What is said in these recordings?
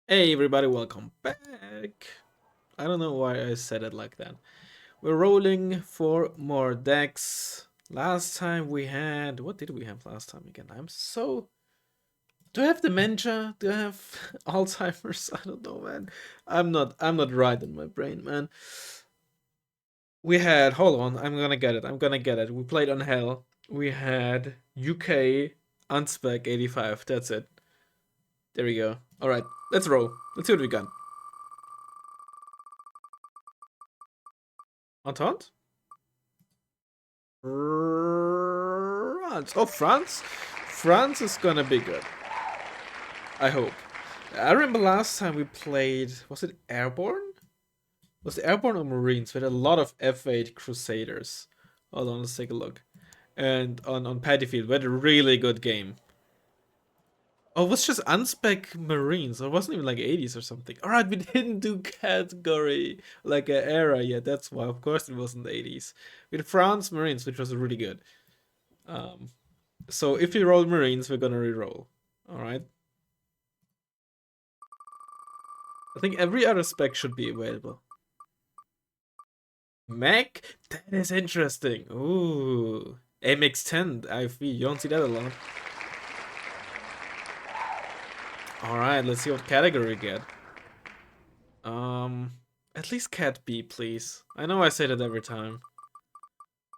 Hey everybody, welcome back. I don't know why I said it like that. We're rolling for more decks. Last time we had, what did we have last time again? Do I have dementia? Do I have Alzheimer's? I don't know, man. I'm not right in my brain, man. We had, hold on, I'm gonna get it. We played on Hell. We had UK Unspec 85. That's it. There we go. All right, let's roll. Let's see what we got. Entente? France. Oh, France? France is gonna be good. I hope. I remember last time we played. Was it Airborne? Was it Airborne or Marines? We had a lot of F8 Crusaders. Hold on, let's take a look. And on Paddy Field, we had a really good game. Oh, it was just unspec Marines. It wasn't even like 80s or something. Alright, we didn't do category, like a era yet. That's why, of course, it wasn't the 80s. We had France Marines, which was really good. Um, So if we roll Marines, we're gonna re-roll. Alright. I think every other spec should be available. Mech? That is interesting. Ooh. AMX-10 IFV. You don't see that a lot. Alright, let's see what category we get. At least Cat B, please. I know I say that every time.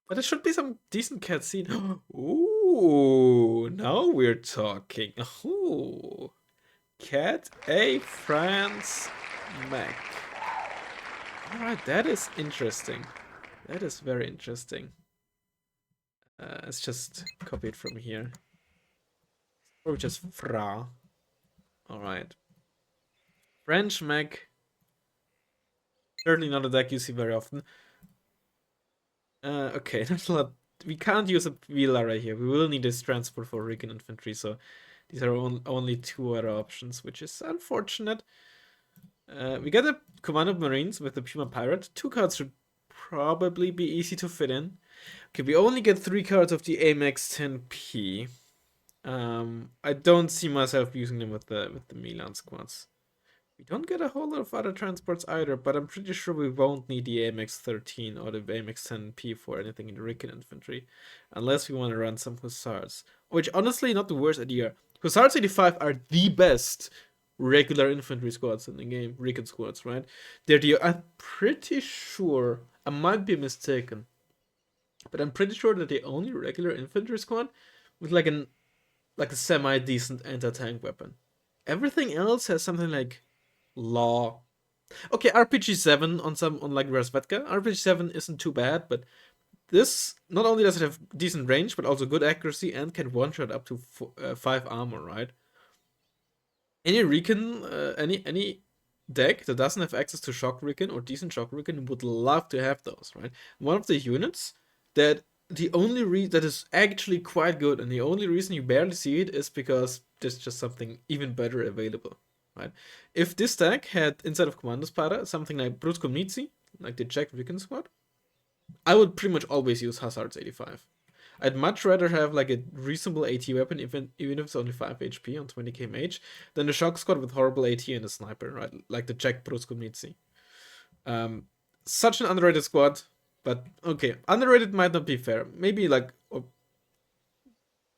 But there should be some decent cat scene. Ooh, now we're talking. Ooh. Cat A France Mech. Alright, that is interesting. That is very interesting. Let's just copy it from here. Or just Fra. Alright. French mech. Certainly not a deck you see very often. Okay, there's a lot. We can't use a Vila right here. We will need this transport for Recon Infantry, so these are only two other options, which is unfortunate. We get a Command of Marines with the Puma Pirate. Two cards should probably be easy to fit in. Okay, we only get 3 cards of the AMX 10P. I don't see myself using them with the Milan squads. We don't get a whole lot of other transports either, but I'm pretty sure we won't need the AMX 13 or the AMX 10P for anything in the Rican infantry, unless we want to run some Hussars. Which honestly, not the worst idea. Hussars 85 are the best regular infantry squads in the game, Rican squads, right? I'm pretty sure, I might be mistaken, but I'm pretty sure that the only regular infantry squad with like a semi decent anti tank weapon. Everything else has something like law. Okay, RPG 7 on like Razvedka. RPG 7 isn't too bad, but this not only does it have decent range, but also good accuracy and can one shot up to 5 armor. Right? Any recon, any deck that doesn't have access to shock recon or decent shock recon would love to have those. Right? One of the units that the only reason that is actually quite good, and the only reason you barely see it is because there's just something even better available, right? If this deck had, instead of Commander Spada, something like Brut Komnizi, like the Czech Viking squad, I would pretty much always use Hazard's 85. I'd much rather have like a reasonable AT weapon, even if it's only 5 HP on 20k mage, than the Shock Squad with horrible AT and a sniper, right? Like the Czech Brut Komnizi. Such an underrated squad, but okay, underrated might not be fair. Maybe like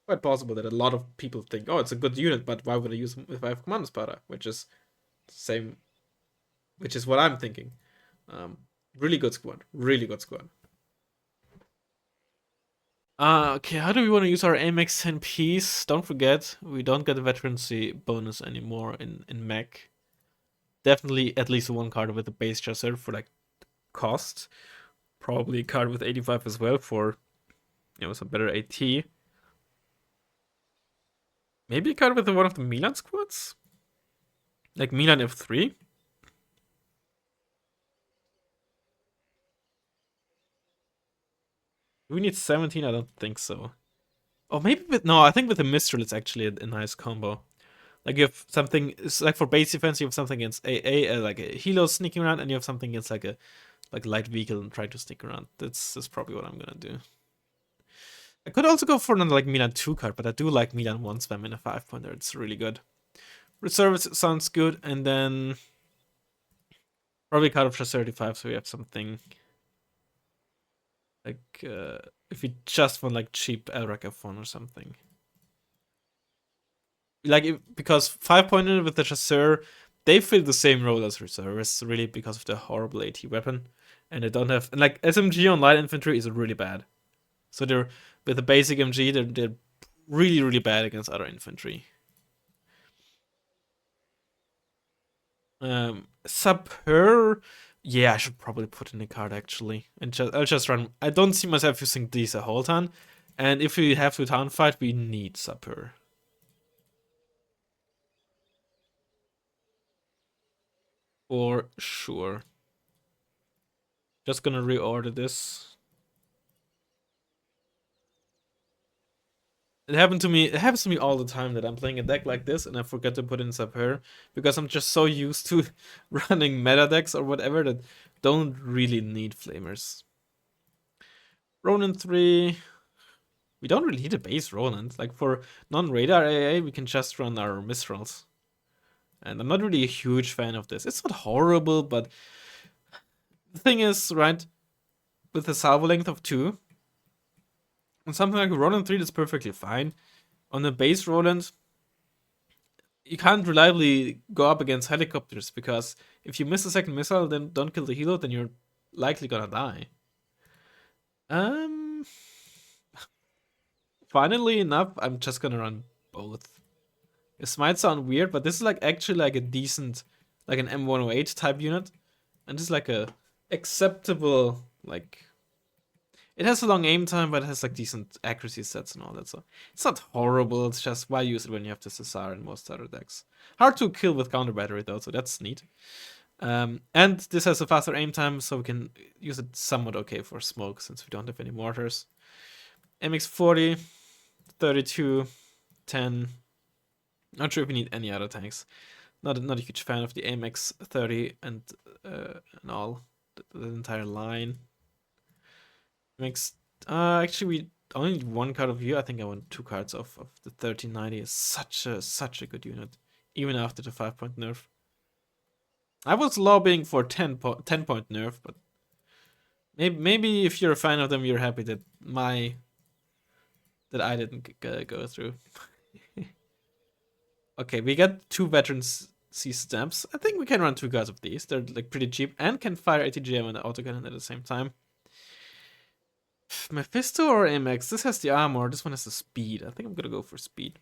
quite possible that a lot of people think, oh, it's a good unit, but why would I use them if I have Commander Spada? Which is same, which is what I'm thinking. Um, really good squad, really good squad. Okay, how do we want to use our AMX 10 piece? Don't forget, we don't get the veterancy bonus anymore in mech. Definitely at least one card with a base chaser for like cost. Probably a card with 85 as well for some better AT. Maybe a card with one of the Milan squads? Like Milan F3? Do we need 17? I don't think so. Oh, maybe no, I think with the Mistral it's actually a nice combo. Like you have something, it's like for base defense, you have something against like a Helo sneaking around, and you have something against like a light vehicle and try to sneak around. That's probably what I'm gonna do. I could also go for another like Milan 2 card, but I do like Milan 1 spam in a 5-pointer. It's really good. Reserves sounds good, and then probably cut off just 35, so we have something like if we just want like cheap Elrakaphon or something. Like because 5-pointer with the chasseur, they fill the same role as reservists really because of the horrible AT weapon, and they don't have, and like SMG on light infantry is really bad. So they're with the basic MG, they're really bad against other infantry. Sapper, yeah, I should probably put in a card actually, and I'll just run. I don't see myself using these a whole ton, and if we have to town fight, we need Sapper. For sure. Just gonna reorder this. It happened to me. It happens to me all the time that I'm playing a deck like this and I forget to put in Sapper because I'm just so used to running meta decks or whatever that don't really need flamers. Ronin 3. We don't really need a base Ronin. Like for non-radar AA, we can just run our Misrals. And I'm not really a huge fan of this. It's not horrible, but the thing is, right, with a salvo length of 2, on something like Ronin 3, that's perfectly fine. On a base Roland, you can't reliably go up against helicopters because if you miss a second missile, then don't kill the helo, then you're likely gonna die. Um, Funnily enough, I'm just gonna run both. This might sound weird, but this is like actually like a decent, like an M108 type unit, and this is like a acceptable like. It has a long aim time, but it has like decent accuracy sets and all that. So it's not horrible. It's just why use it when you have the Cesar in most other decks. Hard to kill with counter battery though, so that's neat. And this has a faster aim time, so we can use it somewhat okay for smoke since we don't have any mortars. MX40, 32, 10. Not sure if we need any other tanks. Not a huge fan of the MX30 and all the entire line. MX. Actually, we only need one card of you. I think I want 2 cards of the 1390. Is such a good unit, even after the 5-point nerf. I was lobbying for 10-point nerf, but maybe if you're a fan of them, you're happy that I didn't go through. Okay, we got 2 veterans C stamps. I think we can run 2 guards of these. They're like pretty cheap and can fire ATGM and autocannon at the same time. Mephisto or MX? This has the armor. This one has the speed. I think I'm gonna go for speed.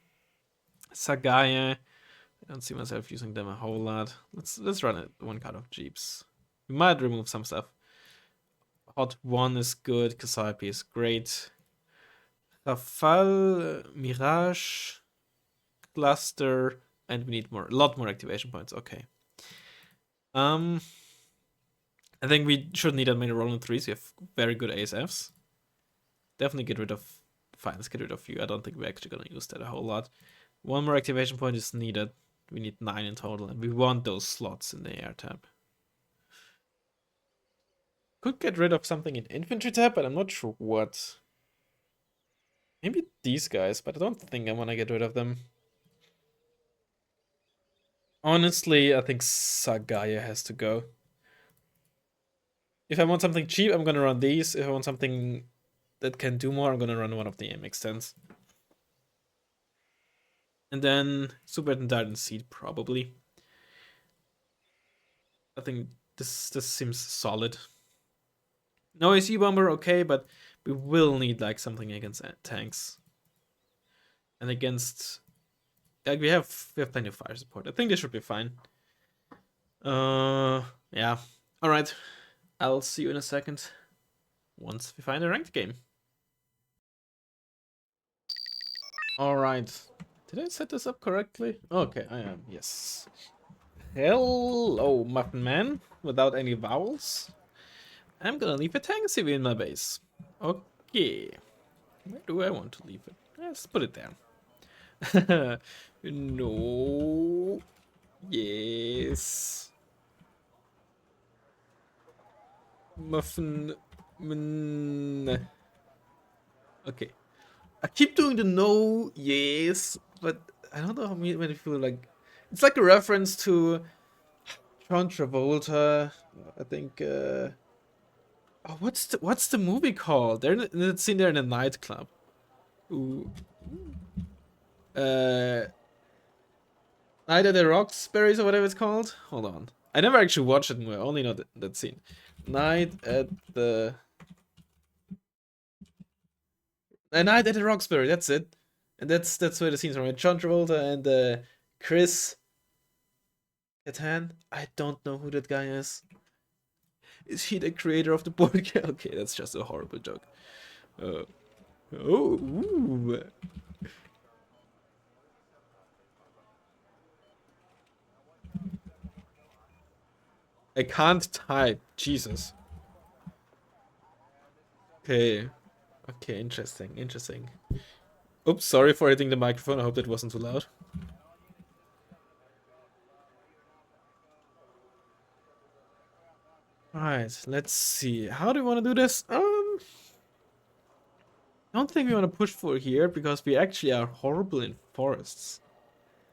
Sagaya. I don't see myself using them a whole lot. Let's run it. 1 card of Jeeps. We might remove some stuff. Hot 1 is good. Cassiopeia is great. Rafale, Mirage, Cluster, and we need a lot more activation points. Okay. I think we shouldn't need that many Roland 3s. We have very good ASFs. Definitely get rid of. Fine, let's get rid of you. I don't think we're actually gonna use that a whole lot. 1 more activation point is needed. We need 9 in total, and we want those slots in the air tab. Could get rid of something in infantry tab, but I'm not sure what. Maybe these guys, but I don't think I want to get rid of them. Honestly, I think Sagaya has to go. If I want something cheap, I'm gonna run these. If I want something that can do more, I'm gonna run one of the MX10s. And then Super and Seed, probably. I think this seems solid. No AC Bomber, okay, but we will need like something against tanks. And against, like, we have plenty of fire support. I think this should be fine. Yeah. All right. I'll see you in a second once we find a ranked game. All right. Did I set this up correctly? Okay, I am. Yes. Hello, Muffin Man, without any vowels. I'm gonna leave a tank CV in my base. Okay. Where do I want to leave it? Let's put it there. No. Yes. Muffin. Okay. I keep doing the no, yes, but I don't know how many people like. It's like a reference to John Travolta. I think. Oh, what's the movie called? They're in the scene there in a nightclub. Ooh. Night at the Roxbury's or whatever it's called. Hold on. I never actually watched it. I only know that scene. Night at the. A Night at the Roxbury. That's it. And that's where the scenes are. Right? John Travolta and Chris Kattan. I don't know who that guy is. Is he the creator of the board game? Okay, that's just a horrible joke. Oh, ooh. I can't type. Jesus. Okay. Okay, interesting. Interesting. Oops, sorry for hitting the microphone. I hope that wasn't too loud. Alright, let's see. How do we want to do this? I don't think we want to push for here because we actually are horrible in forests.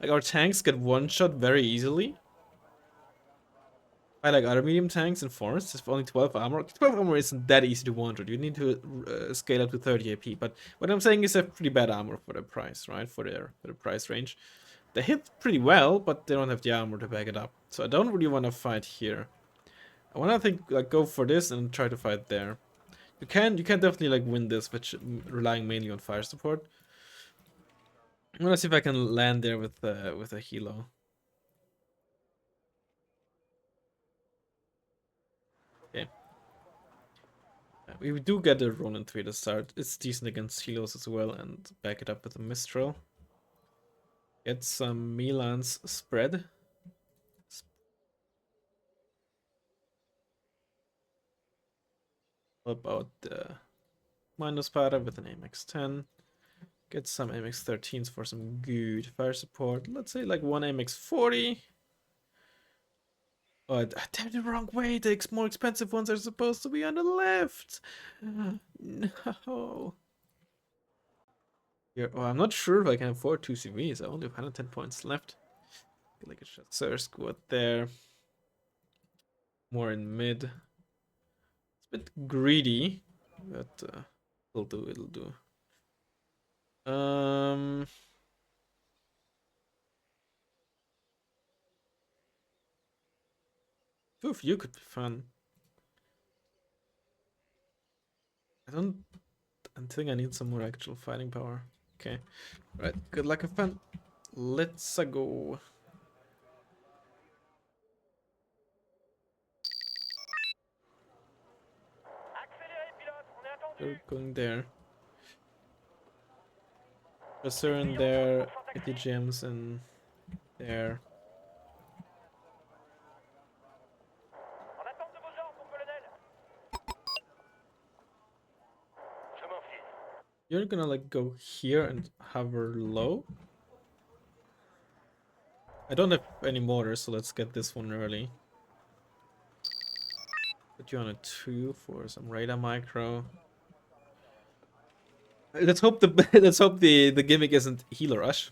Like our tanks get one shot very easily. I like other medium tanks in forests. It's only 12 armor. 12 armor isn't that easy to 100. You need to scale up to 30 AP. But what I'm saying is a pretty bad armor for the price, right? For the price range. They hit pretty well, but they don't have the armor to back it up. So I don't really want to fight here. I want to think like go for this and try to fight there. You can definitely like win this, which relying mainly on fire support. I'm gonna see if I can land there with a helo. Okay. We do get a Ronin 3 to start. It's decent against helos as well, and back it up with a Mistral. Get some Milan's spread. About the minus Spada with an AMX-10. Get some AMX-13s for some good fire support. Let's say like one AMX-40. Oh, I tapped the wrong way. The more expensive ones are supposed to be on the left. No. Here, oh, I'm not sure if I can afford 2 CVs. I only have 110 points left. Get like a Chasseur squad there. More in mid. It's a bit greedy, but it'll do. It'll do. Two of you could be fun. I think I need some more actual fighting power. Okay. Right. Good luck and fun. Let's go. They're going there. Chasseur in there. ATGMs in there. You're gonna like go here and hover low. I don't have any mortars, so let's get this one early. Put you on a 2 for some radar micro. Let's hope the gimmick isn't healer rush.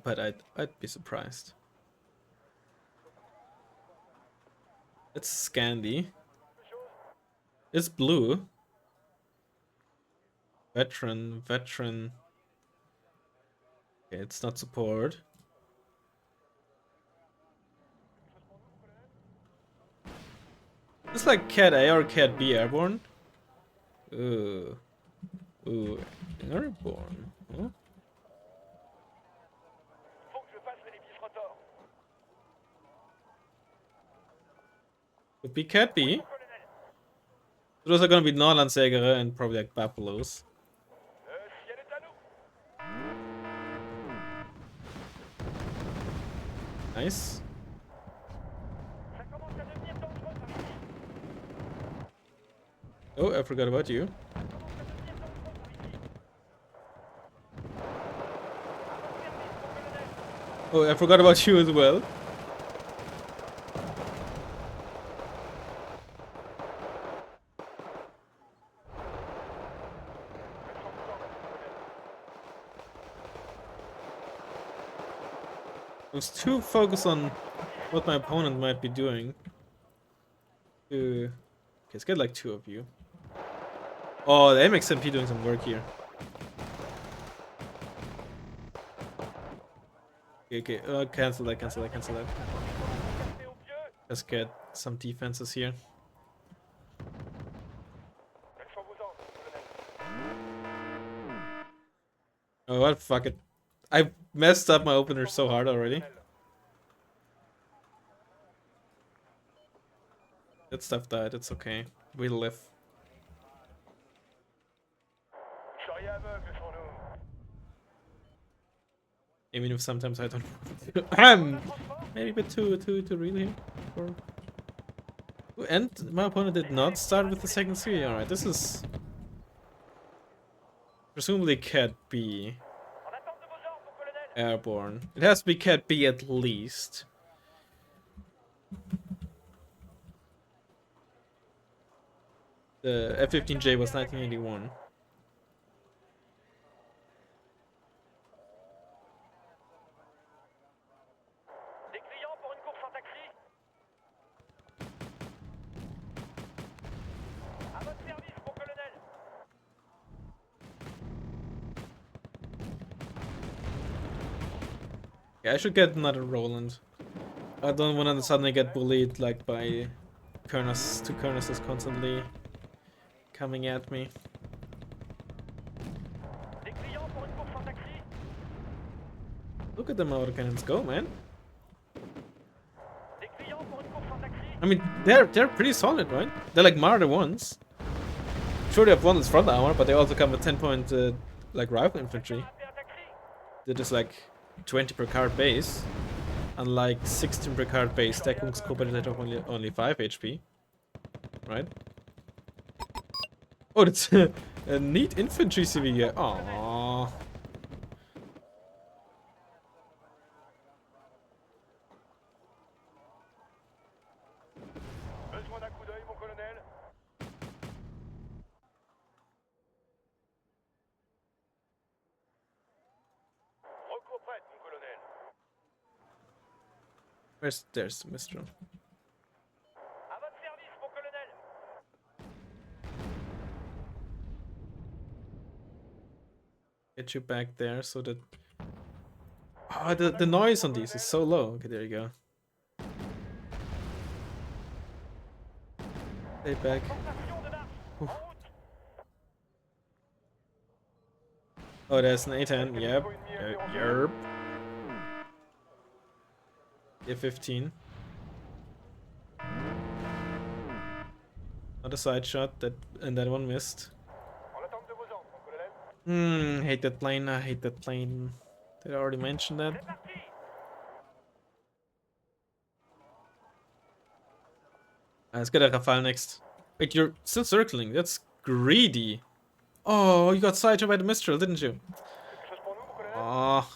But I'd be surprised. It's Scandi. It's blue. Veteran. Okay, it's not support. It's like Cat A or Cat B airborne. Ooh. Airborne. Huh? Could be Cat B. Those are gonna be Norlandsjäger and probably like Buffaloes. Nice. Oh, I forgot about you. Oh, I forgot about you as well. I was too focused on what my opponent might be doing. Okay, let's get like 2 of you. Oh, the MXMP doing some work here. Okay, cancel that, cancel that, cancel that. Let's get some defenses here. Oh, what? Fuck it. I messed up my opener so hard already. That stuff died, it's okay. We'll live. Even if sometimes I don't maybe a bit too real here. And my opponent did not start with the second C. Alright, this is presumably Cat B. Airborne. It has to be Cat B at least. The F-15J was 1981. Yeah, I should get another Roland. I don't want to suddenly get bullied like by two Kernuses constantly coming at me. Look at them autocannons go, man. I mean, they're pretty solid, right? They're like Marder ones. Sure, they have one that's front armor, but they also come with 10-point like rifle infantry. They're just like 20 per card base, unlike 16 per card base Deckungsgruppe that have only 5 HP, right? Oh, that's a neat infantry CV here. Aww. There's Mistral. Get you back there so that... Oh, the noise on these is so low. Okay, there you go. Stay back. Oof. Oh, there's an A10. Yep. Yerp. A15. Not a side shot, and that one missed. Hate that plane. I hate that plane. Did I already mention that? Let's get a Rafale next. Wait, you're still circling. That's greedy. Oh, you got sideshot by the Mistral, didn't you? Oh.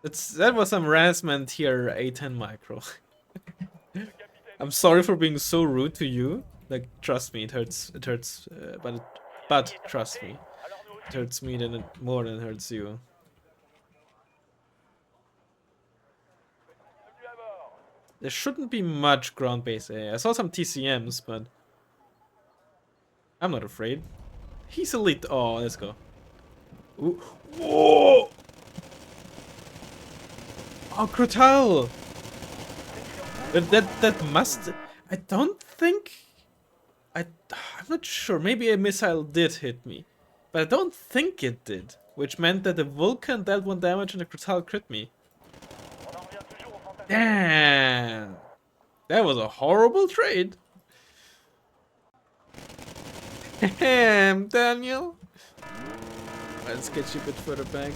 That was some Razzmann tier A10 micro. I'm sorry for being so rude to you. Like, trust me, it hurts. It hurts, but trust me, it hurts me more than it hurts you. There shouldn't be much ground base A. I saw some TCMs, but I'm not afraid. He's elite. Oh, let's go. Ooh. Whoa! Oh, Crotal! That must... I don't think... I'm not sure. Maybe a missile did hit me. But I don't think it did. Which meant that the Vulcan dealt 1 damage and the Crotal crit me. Damn! That was a horrible trade. Damn, Daniel! Let's get you a bit further back.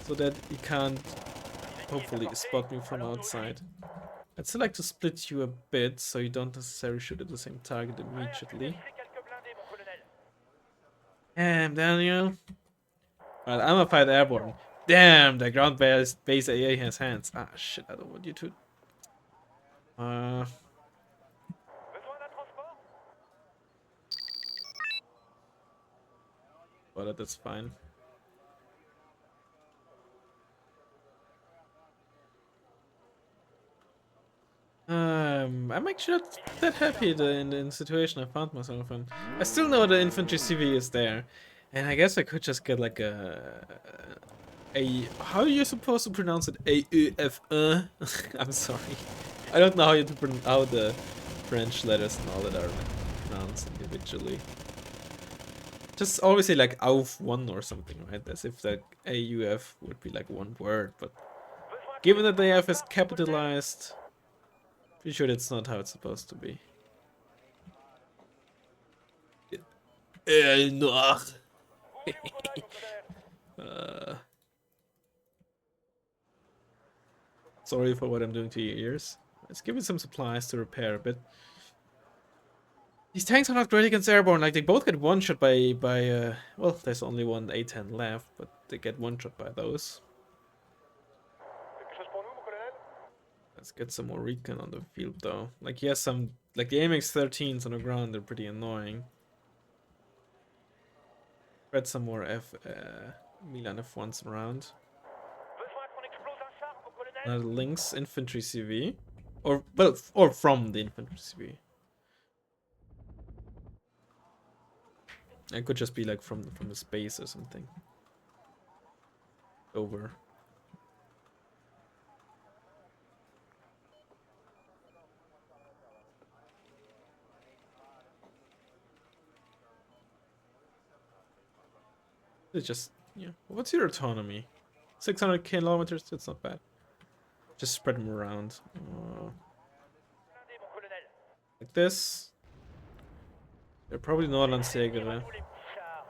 So that he can't, hopefully, spot me from outside. I'd still like to split you a bit, so you don't necessarily shoot at the same target immediately. Damn, Daniel. Alright, I'm gonna fight airborne. Damn, the ground base AA has hands. Ah, shit, I don't want you to. But that's fine. I'm actually not that happy in the situation I found myself in. I still know the infantry CV is there, and I guess I could just get like a how are you supposed to pronounce it? A U F I'm sorry, I don't know how how the French letters and all that are pronounced individually. Just always say like AUF one or something, right? As if that AUF would be like one word, but given that the F is capitalized. Pretty sure that's not how it's supposed to be. Noir. uh, sorry for what I'm doing to your ears. Let's give it some supplies to repair a bit. These tanks are not great against airborne. Like they both get one shot by well, there's only one A10 left, but they get one shot by those. Let's get some more recon on the field though. Like yes, some like the AMX-13s on the ground, they're pretty annoying. Spread some more Milan F1s around. Lynx infantry CV, or well, or from the infantry CV. It could just be like from the space or something. Over. It's just yeah. What's your autonomy? 600 kilometers. That's not bad. Just spread them around. Like this. They're probably Nordlandsjäger.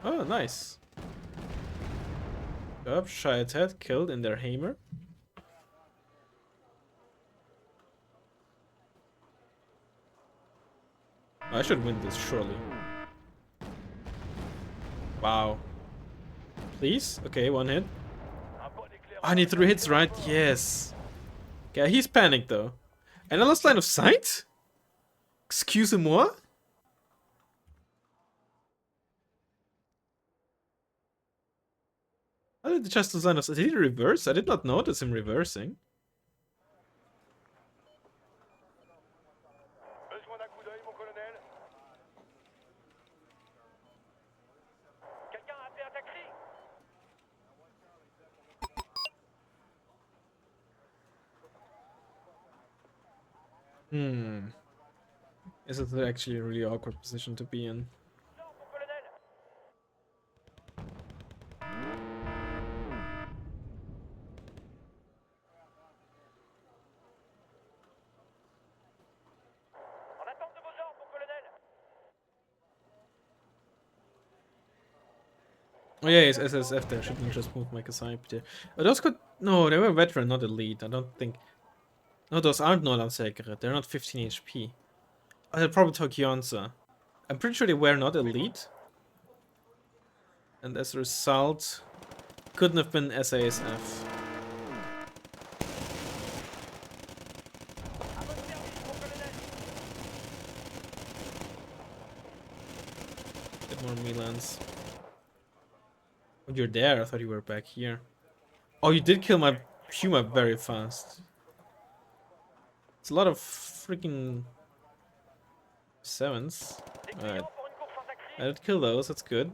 Oh, nice. Up, Shiatet killed in their hammer. I should win this, surely. Wow. Please? Okay, one hit. I need 3 hits, right? Yes. Okay, he's panicked though. And I lost line of sight? Excusez-moi? How did the just lose line of sight? Did he reverse? I did not notice him reversing. This is actually a really awkward position to be in. Oh yeah, it's SSF there. Shouldn't just move my Kasai there. Oh, those could... No, they were veteran, not elite. I don't think... No, those aren't Nordlandsjäger. They're not 15 HP. Oh, they're probably Tokionsa. I'm pretty sure they were not elite. And as a result, couldn't have been SASF. Get more Milans. Oh, you're there. I thought you were back here. Oh, you did kill my Puma very fast. It's a lot of freaking 7s. Alright. I did kill those, that's good.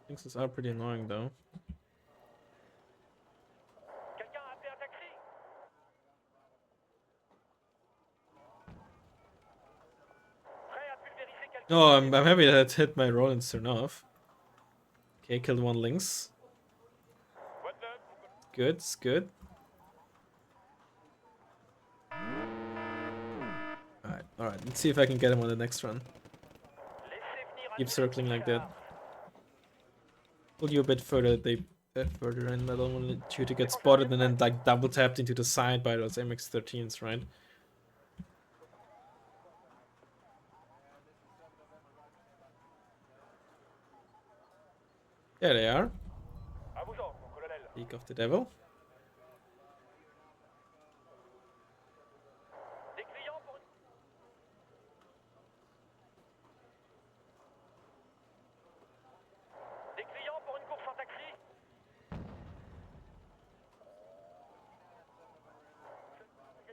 Things are pretty annoying though. Oh, I'm happy that it hit my Roland Cernov. Okay, killed one Lynx. Good, it's good. Alright, let's see if I can get him on the next run. Keep circling like that. Pull you a bit further, further in. I don't want you to get spotted and then like double tapped into the side by those MX-13s, right? There they are. Peak of the devil.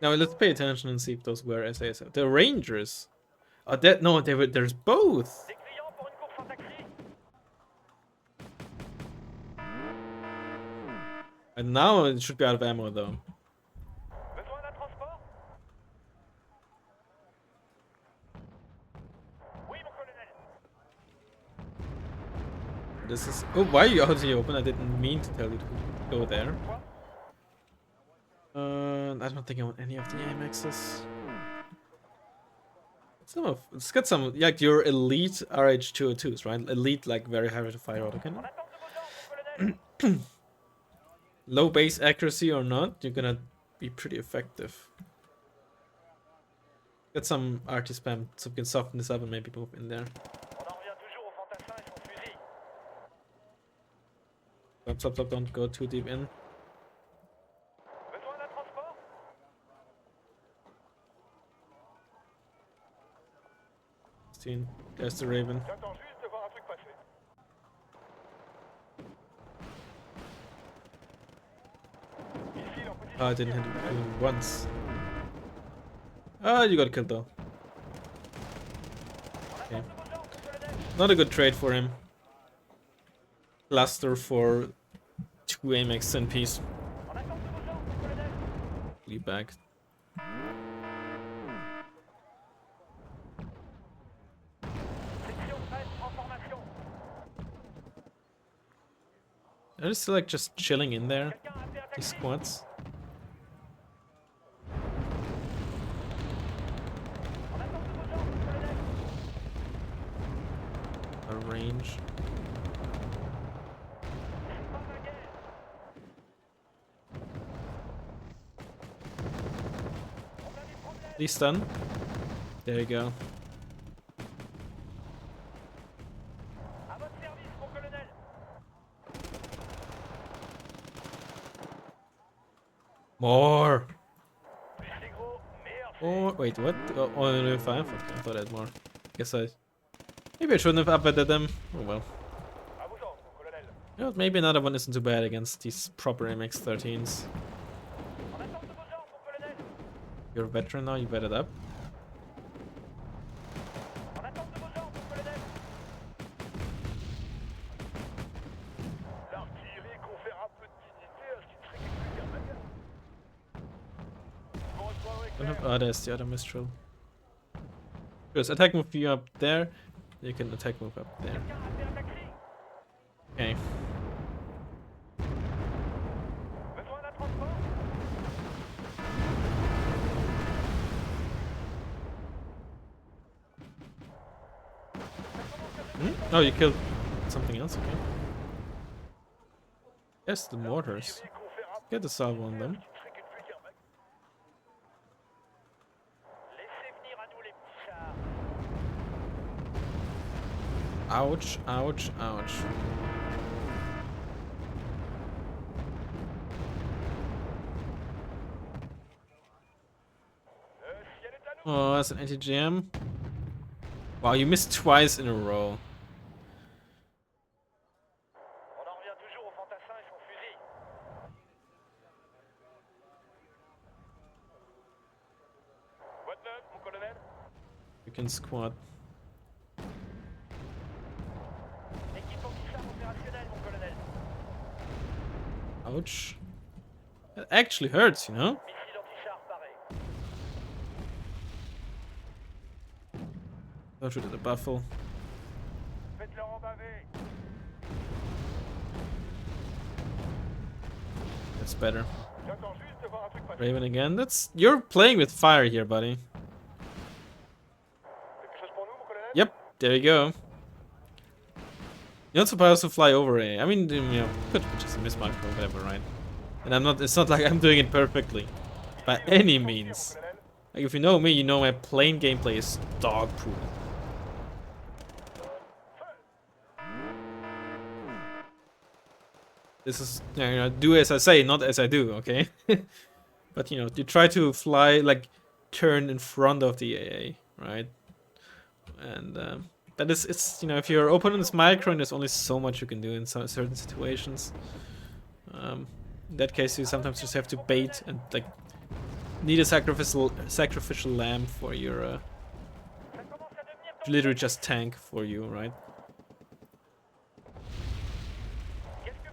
Now let's pay attention and see if those were SAS. The Rangers. Oh, that no, they were. There's both. And now it should be out of ammo though. This is. Oh, why are you out in the open? I didn't mean to tell you to go there. I don't think I want any of the AMXs. Let's get some, like your elite RH202s, right? Elite, like very hard to fire autocannon. Low base accuracy or not, you're gonna be pretty effective. Get some RT spam so we can soften this up and maybe move in there. Stop, don't go too deep in. There's the Raven. Oh, I didn't hit him once. Ah, you got killed though. Okay. Not a good trade for him. Cluster for 2 AMX in piece. Lead back. They're still like just chilling in there, these squads. A range. He's done. There you go. More! Or wait, what? Oh, only 5? Okay, I thought I had more. Maybe I shouldn't have updated them. Oh well. You know, maybe another one isn't too bad against these proper MX-13s. You're a veteran now, you bet it up. Oh, there's the other Mistral. Just attack move you up there. You can attack move up there. Okay. Oh, you killed something else, okay. Yes, the mortars. Get the salvo on them. Ouch, ouch, ouch. Oh, that's an anti-jam. Wow, you missed twice in a row. You can squat. Ouch. That actually hurts, you know? Don't shoot at the buffalo. That's better. Raven again. You're playing with fire here, buddy. Yep, there you go. You're not supposed to fly over A. I mean, you know, could just mismark or whatever, right? And it's not like I'm doing it perfectly. By any means. Like, if you know me, you know my plane gameplay is dog poop. This is, you know, do as I say, not as I do, okay? But, you know, you try to fly, like, turn in front of the AA, right? And, that is, it's, you know, if your opponent is micro, and there's only so much you can do in certain situations. In that case, you sometimes just have to bait and, like, need a sacrificial lamb for your literally just tank for you, right?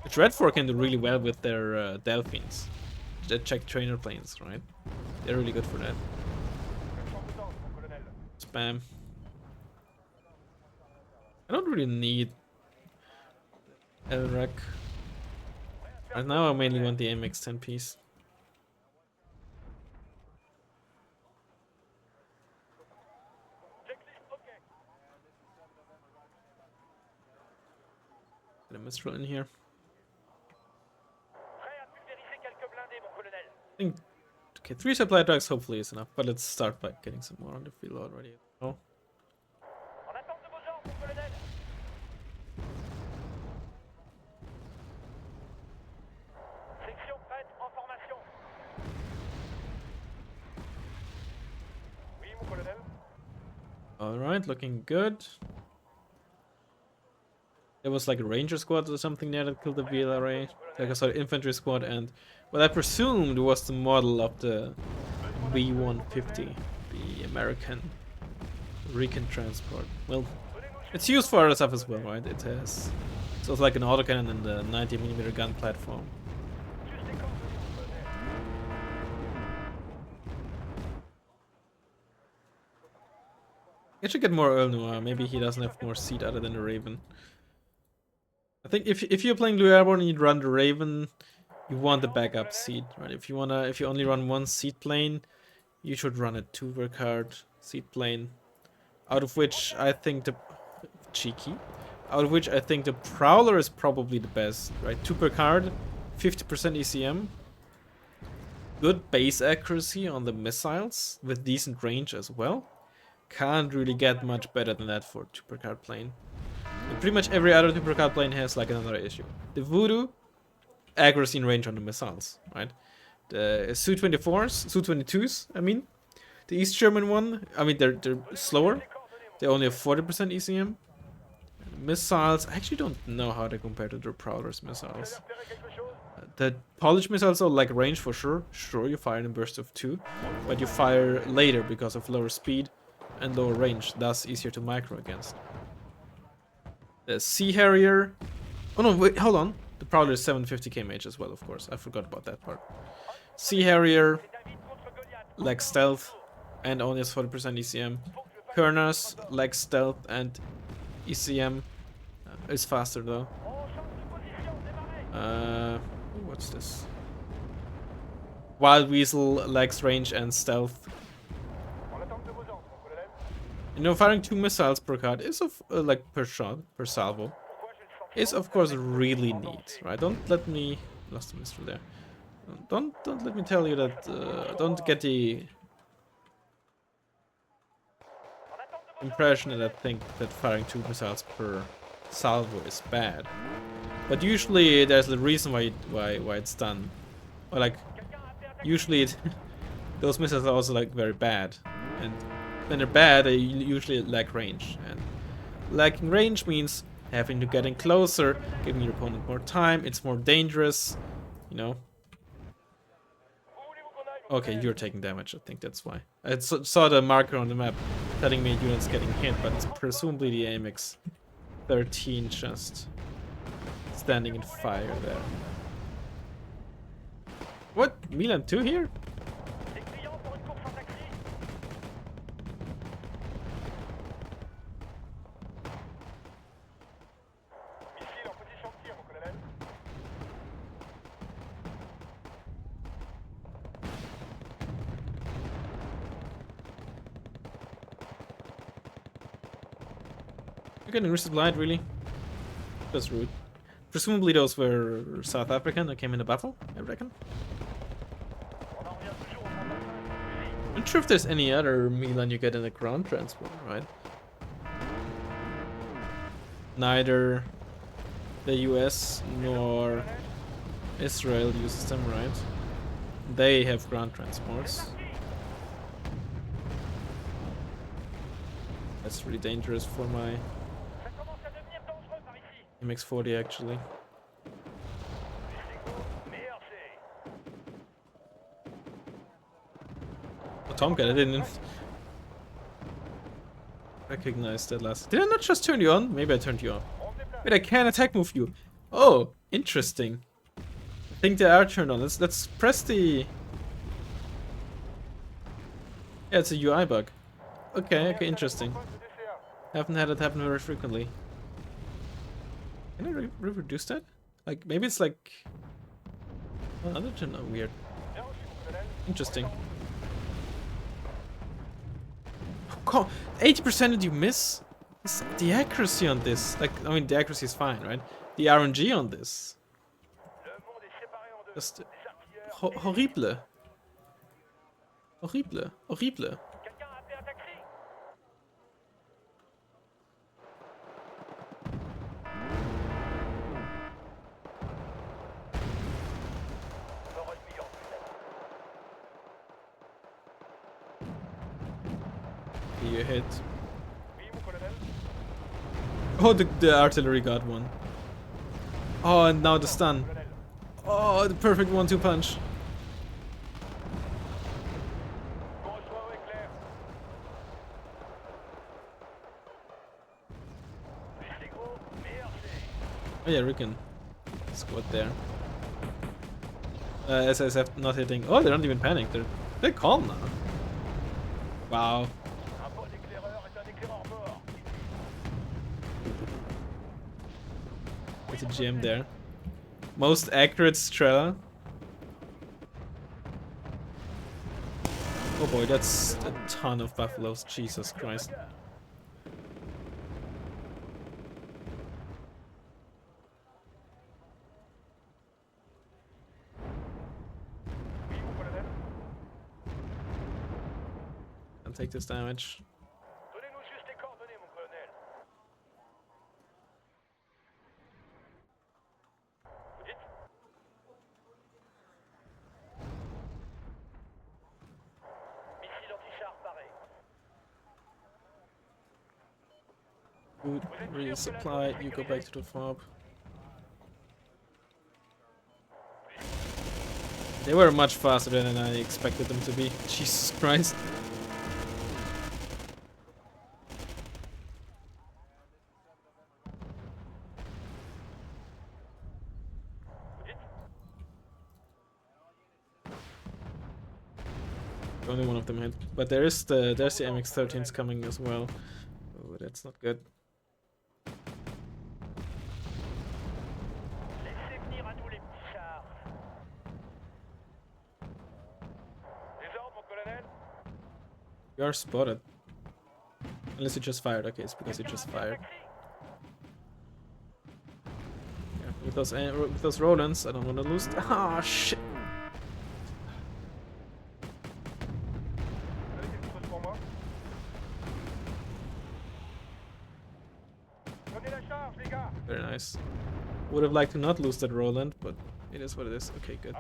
The Dreadfor can do really well with their Delphines, the Czech trainer planes, right? They're really good for that. Spam. I don't really need Elrek. Right now I mainly want the MX-10 piece. Get a Mistral in here. I think, okay, 3 supply trucks hopefully is enough, but let's start by getting some more on the field already. Oh. Alright, looking good. There was like a ranger squad or something there that killed the VLRA. Like I saw infantry squad, and what I presumed was the model of the B-150, the American recon transport. Well, it's used for other stuff as well, right? It has, so it's like an autocannon and the 90mm gun platform. I should get more Earl Noir. Maybe he doesn't have more seat other than the Raven. I think if you're playing Blue Airborne and you run the Raven, you want the backup seat, right? If you only run one seat plane, you should run a 2 per card seat plane. Out of which I think the Prowler is probably the best, right? 2 per card, 50% ECM, good base accuracy on the missiles with decent range as well. Can't really get much better than that for a 2 per card plane. And pretty much every other 2 per card plane has like another issue. The Voodoo, accuracy and range on the missiles, right? The Su-24s, Su-22s, I mean. The East German one, I mean, they're slower. They only have 40% ECM. Missiles, I actually don't know how they compare to the Prowler's missiles. The Polish missiles are like range for sure. Sure, you fire in a burst of 2, but you fire later because of lower speed and lower range, thus easier to micro against. The Sea Harrier. Oh no, wait, hold on. The Prowler is 750 kmh as well, of course. I forgot about that part. Sea Harrier, like stealth, and only has 40% ECM. Kerners, like stealth and ECM, is faster though. What's this? Wild Weasel lacks range and stealth. You know, firing 2 missiles per card is like per shot, per salvo, is of course really neat, right? Don't let me lost the missile there. Don't let me tell you that. Don't get the impression that I think that firing 2 missiles per salvo is bad. But usually there's a reason why it's done. Or like usually those missiles are also like very bad, and when they're bad, they usually lack range. And lacking range means having to get in closer, giving your opponent more time. It's more dangerous, you know. Okay, you're taking damage. I think that's why. I saw the marker on the map telling me units getting hit, but it's presumably the AMX 13 just standing in fire there. What? Milan 2 here? You're getting resupplied, really? That's rude. Presumably those were South African that came in a battle, I reckon. I'm not sure if there's any other Milan you get in a ground transport, right? Neither the US nor Israel uses them, right? They have ground transports. That's really dangerous for my MX-40 actually. Oh, Tomcat, I didn't recognize that last. Did I not just turn you on? Maybe I turned you off. Wait, I can attack move you. Oh, interesting. I think they are turned on. Let's press the. Yeah, it's a UI bug. Okay, interesting. Haven't had it happen very frequently. Can I reproduce that? Like, maybe it's like... Oh, other than weird. Interesting. Oh, 80% did you miss? The accuracy on this... Like, I mean, the accuracy is fine, right? The RNG on this. Just... horrible. Horrible. Horrible. You hit. Oh, the artillery got one. Oh, and now the stun. Oh, the perfect 1-2 punch. Oh yeah, Ricken squad there. SSF not hitting. Oh, they're not even panicked. They're calm now. Wow. It's a gem there. Most accurate Strela. Oh boy, that's a ton of buffaloes. Jesus Christ. I'll take this damage. Food resupply, you go back to the fob. They were much faster than I expected them to be. Jesus Christ. Only one of them hit. But there's the MX-13s coming as well. Oh, that's not good. You are spotted. Unless you just fired. Okay, it's because you just fired. Yeah, with those Rolands, I don't want to lose. Ah, shit. Very nice. Would have liked to not lose that Roland, but it is what it is. Okay, good.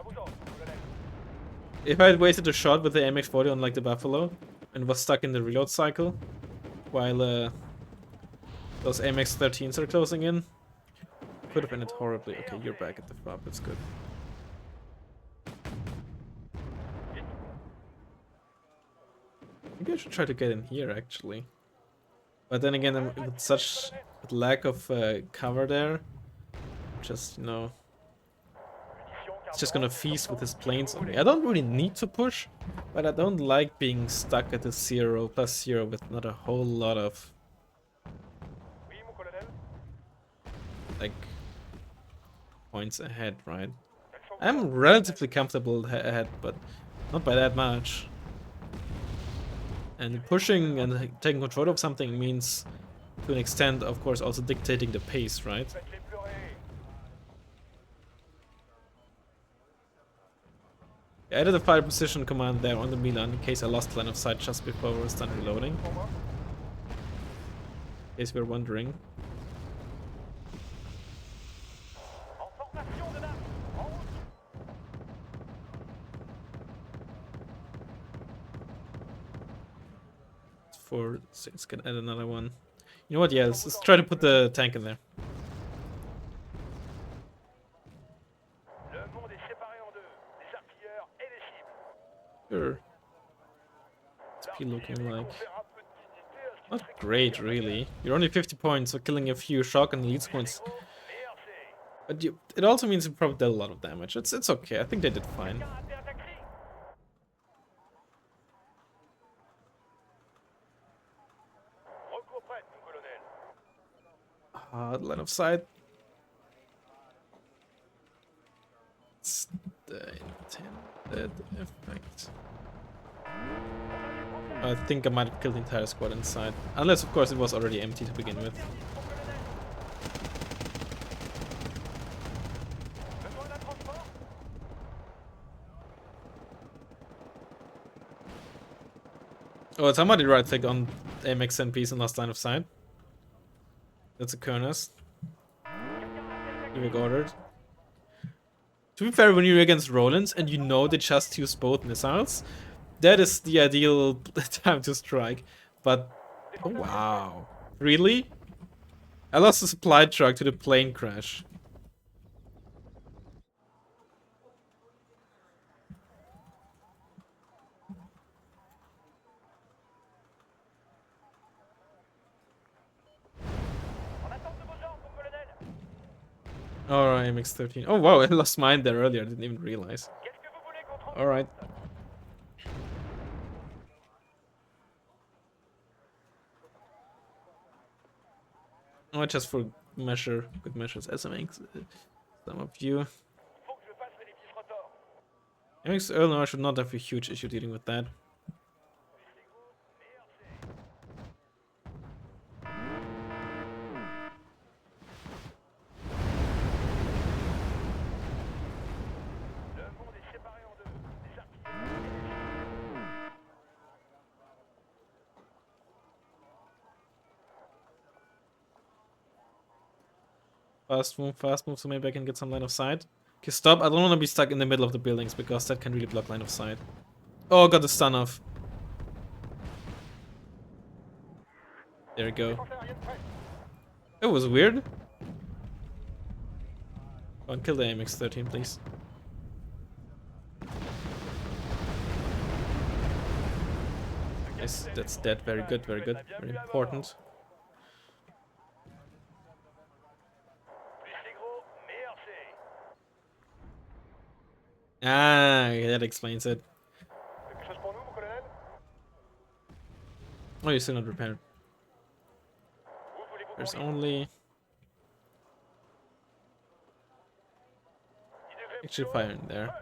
If I had wasted a shot with the MX-40 on like the Buffalo and was stuck in the reload cycle while those MX-13s are closing in, could have ended horribly. Okay, you're back at the fob. That's good. Maybe I should try to get in here actually. But then again, with such lack of cover there, just, you know, it's just gonna feast with his planes on me. I don't really need to push, but I don't like being stuck at the +0 with not a whole lot of like points ahead, right? I'm relatively comfortable ahead, but not by that much. And pushing and taking control of something means, to an extent, of course, also dictating the pace, right? I added a fire position command there on the Milan in case I lost line of sight just before I was done reloading. In case we're wondering. Let's get add another one. You know what? Yeah, let's try to put the tank in there. Sure. XP looking like? Not great, really. You're only 50 points, so killing a few shock and lead points. But it also means you probably did a lot of damage. It's okay. I think they did fine. Line of sight. It's the intended effect. I think I might have killed the entire squad inside. Unless, of course, it was already empty to begin with. Oh, somebody right click on AMX NPs in last line of sight. That's a Kernus. You ordered. To be fair, when you're against Rolands and you know they just use both missiles, that is the ideal time to strike. But, oh wow. Really? I lost the supply truck to the plane crash. Alright, MX-13. Oh wow, I lost mine there earlier, I didn't even realize. Alright. Oh, just for good measures, SMX. Some of you. MX Earl should not have a huge issue dealing with that. Fast move, so maybe I can get some line of sight. Okay, stop. I don't want to be stuck in the middle of the buildings because that can really block line of sight. Oh, got the stun off. There we go. It was weird. Go on, kill the AMX-13, please. Yes, that's dead. Very good, very good. Very important. Ah, that explains it. Oh, you're still not repaired. There's only... actually fire in there.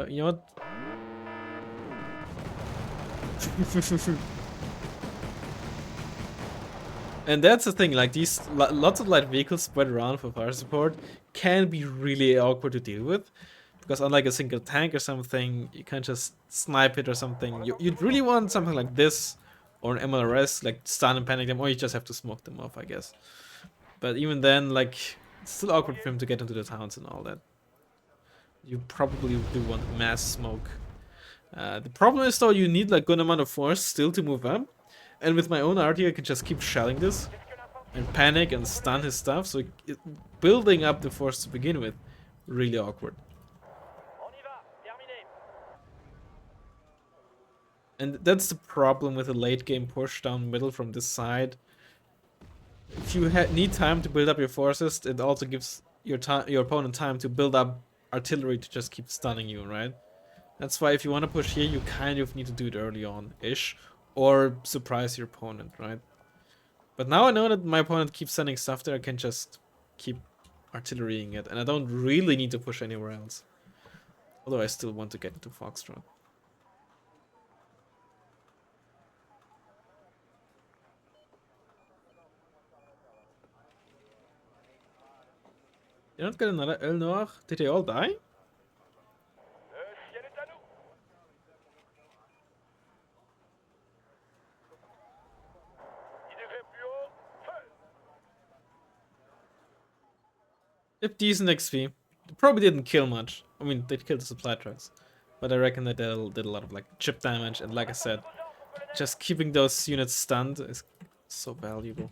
You know what? And that's the thing, like these lots of light vehicles spread around for fire support can be really awkward to deal with. Because unlike a single tank or something, you can't just snipe it or something. You'd really want something like this, or an MLRS, like stun and panic them, or you just have to smoke them off, I guess. But even then, like, it's still awkward for him to get into the towns and all that. You probably do want mass smoke. The problem is though, you need like good amount of force still to move up. And with my own arty, I can just keep shelling this and panic and stun his stuff. So building up the force to begin with, really awkward. And that's the problem with a late game push down middle from this side. If you need time to build up your forces, it also gives your opponent time to build up artillery to just keep stunning you, right? That's why if you want to push here, you kind of need to do it early on-ish, or surprise your opponent, right? But now I know that my opponent keeps sending stuff there, I can just keep artillerying it, and I don't really need to push anywhere else. Although I still want to get into Foxtrot. You're not getting another El Noir? Did they all die? They have decent XP. They probably didn't kill much. I mean, they killed the supply trucks. But I reckon that they did a lot of like chip damage, and like I said, just keeping those units stunned is so valuable.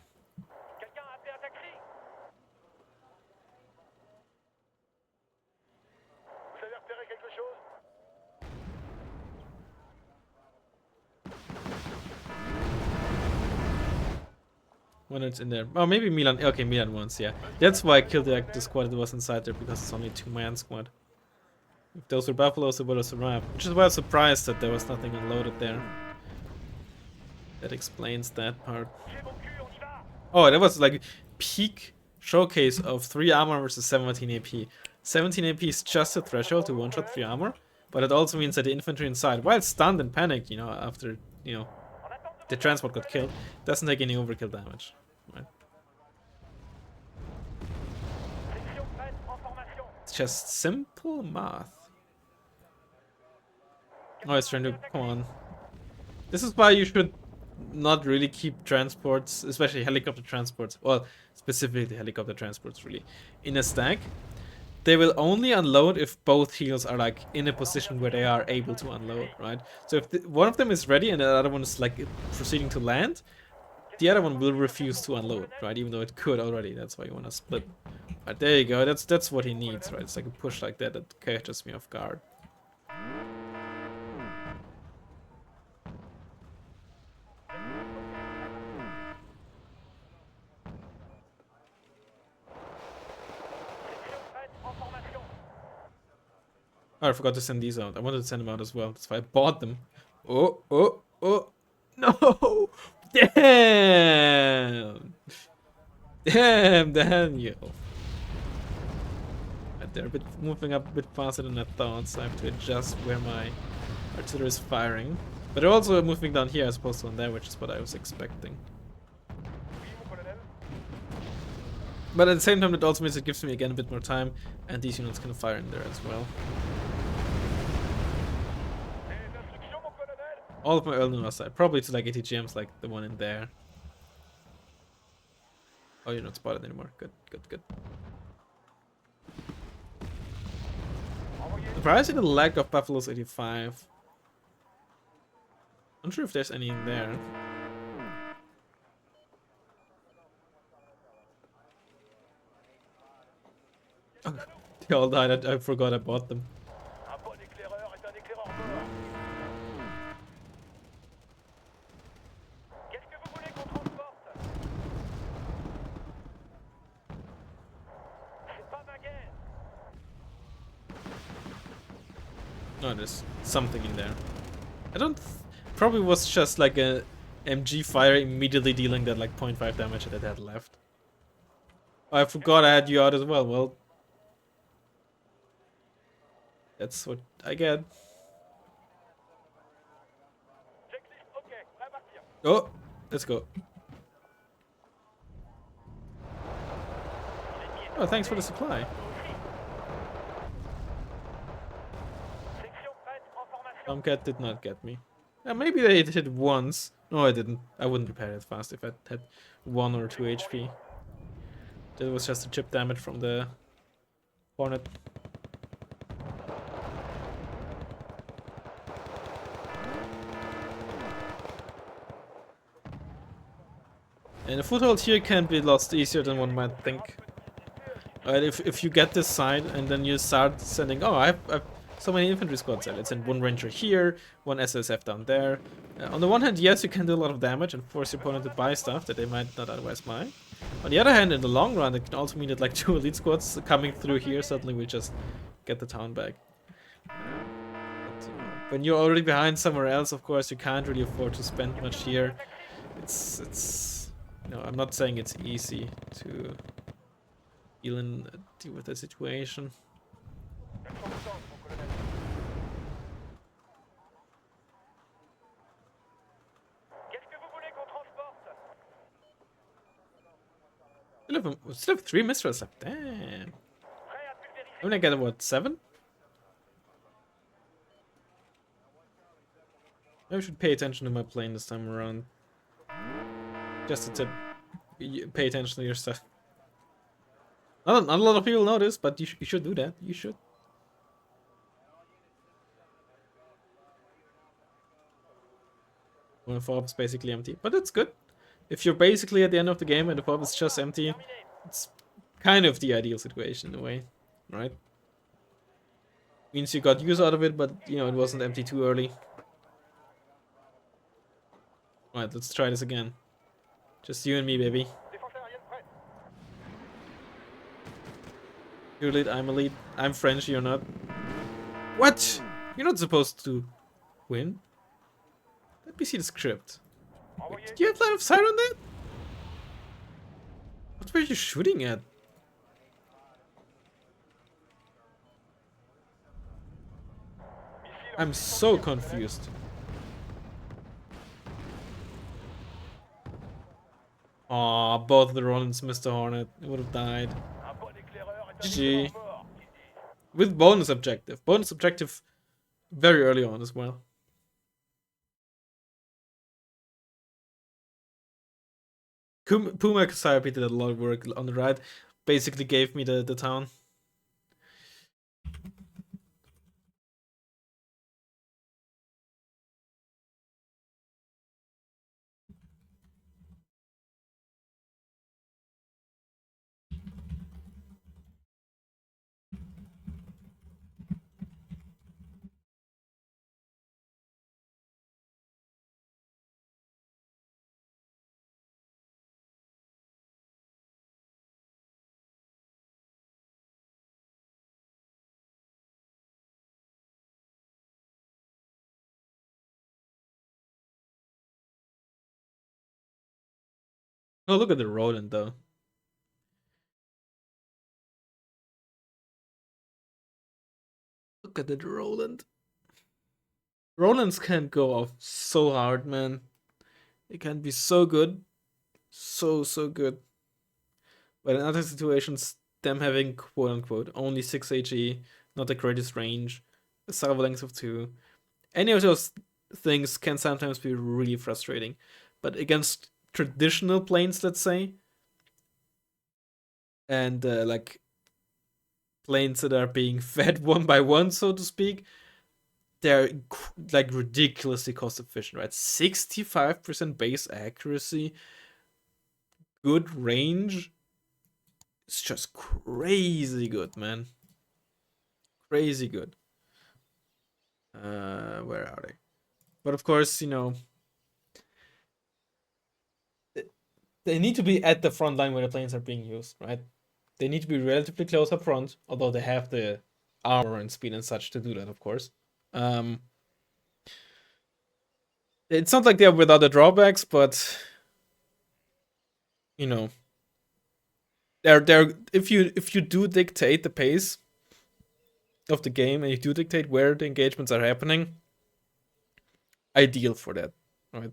when it's in there. Oh, maybe Milan. Okay, Milan once, yeah. That's why I killed the squad that was inside there, because it's only a 2-man squad. If those were Buffaloes, they would have survived. Which is why I was surprised that there was nothing unloaded there. That explains that part. Oh, that was like peak showcase of 3 armor versus 17 AP. 17 AP is just a threshold to one-shot 3 armor, but it also means that the infantry inside, while stunned and panicked, you know, after, you know, the transport got killed, doesn't take any overkill damage. Right? It's just simple math. Oh, it's trying to... Come on. This is why you should not really keep transports, especially helicopter transports, well, specifically helicopter transports, really, in a stack. They will only unload if both heals are like in a position where they are able to unload, right? So if one of them is ready and the other one is like proceeding to land, the other one will refuse to unload, right? Even though it could already. That's why you want to split. Right, there you go. That's what he needs, right? It's like a push like that that catches me off guard. Oh, I forgot to send these out. I wanted to send them out as well. That's why I bought them. Oh, oh, oh. No! Damn! Damn, Daniel. They're moving up a bit faster than I thought, so I have to adjust where my artillery is firing. But they're also moving down here as opposed to on there, which is what I was expecting. But at the same time, it also means it gives me again a bit more time, and these units can fire in there as well. All of my early units side, probably to like ATGMs like the one in there. Oh, you're not spotted anymore. Good, good, good. Surprising the lack of Buffalo's 85. I'm not sure if there's any in there. Oh, they all died. I forgot I bought them. Oh, there's something in there. I don't... Probably was just like a MG fire immediately dealing that like 0.5 damage that it had left. Oh, I forgot I had you out as well. Well, that's what I get. Oh, let's go. Oh, thanks for the supply. Tomcat did not get me. Maybe they hit it once. No, I didn't. I wouldn't repair it fast if I had 1 or 2 HP. That was just a chip damage from the Hornet. And the foothold here can be lost easier than one might think. If you get this side and then you start sending, oh, I've so many infantry squads there. Let's send 1 ranger here, 1 SSF down there. On the one hand, yes, you can do a lot of damage and force your opponent to buy stuff that they might not otherwise buy. On the other hand, in the long run, it can also mean that like 2 elite squads coming through here, suddenly we just get the town back. But, when you're already behind somewhere else, of course, you can't really afford to spend much here. It's you know, I'm not saying it's easy to deal with the situation. Still have 3 mistrals up. Damn. I'm gonna get what, 7? Maybe I should pay attention to my plane this time around. Just a tip. Pay attention to your stuff. Not a lot of people know this, but you should do that. You should. Well, the fob is basically empty, but that's good. If you're basically at the end of the game and the fob is just empty, it's kind of the ideal situation in a way, right? Means you got use out of it, but you know, it wasn't empty too early. Alright, let's try this again. Just you and me, baby. You're elite, I'm elite. I'm French, you're not. What? You're not supposed to win? Let me see the script. Wait, did you have line of sight on that? What were you shooting at? I'm so confused. Aw, both of the Rollins missed the Hornet. It would have died. GG. With bonus objective. Bonus objective very early on as well. Puma Kasayappi did a lot of work on the right. Basically gave me the town. Oh, look at the Roland though. Look at the Roland. Rolands can go off so hard, man. They can be so good. So good. But in other situations, them having quote unquote only 6 HE, not the greatest range, a salvo length of 2. Any of those things can sometimes be really frustrating. But against traditional planes, let's say, and like planes that are being fed one by one, so to speak, they're like ridiculously cost efficient, right? 65% base accuracy, good range. It's just crazy good, man. Crazy good. Where are they? But of course, you know, they need to be at the front line where the planes are being used, right? They need to be relatively close up front, although they have the armor and speed and such to do that, of course. Um, it's not like they're without the drawbacks, but you know, they're if you do dictate the pace of the game and you do dictate where the engagements are happening, ideal for that, right?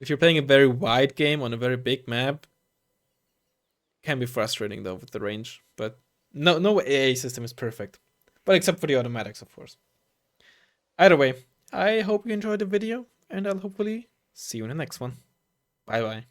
If you're playing a very wide game on a very big map, can be frustrating though with the range. But no AA system is perfect, but except for the automatics, of course. Either way, I hope you enjoyed the video, and I'll hopefully see you in the next one. Bye bye.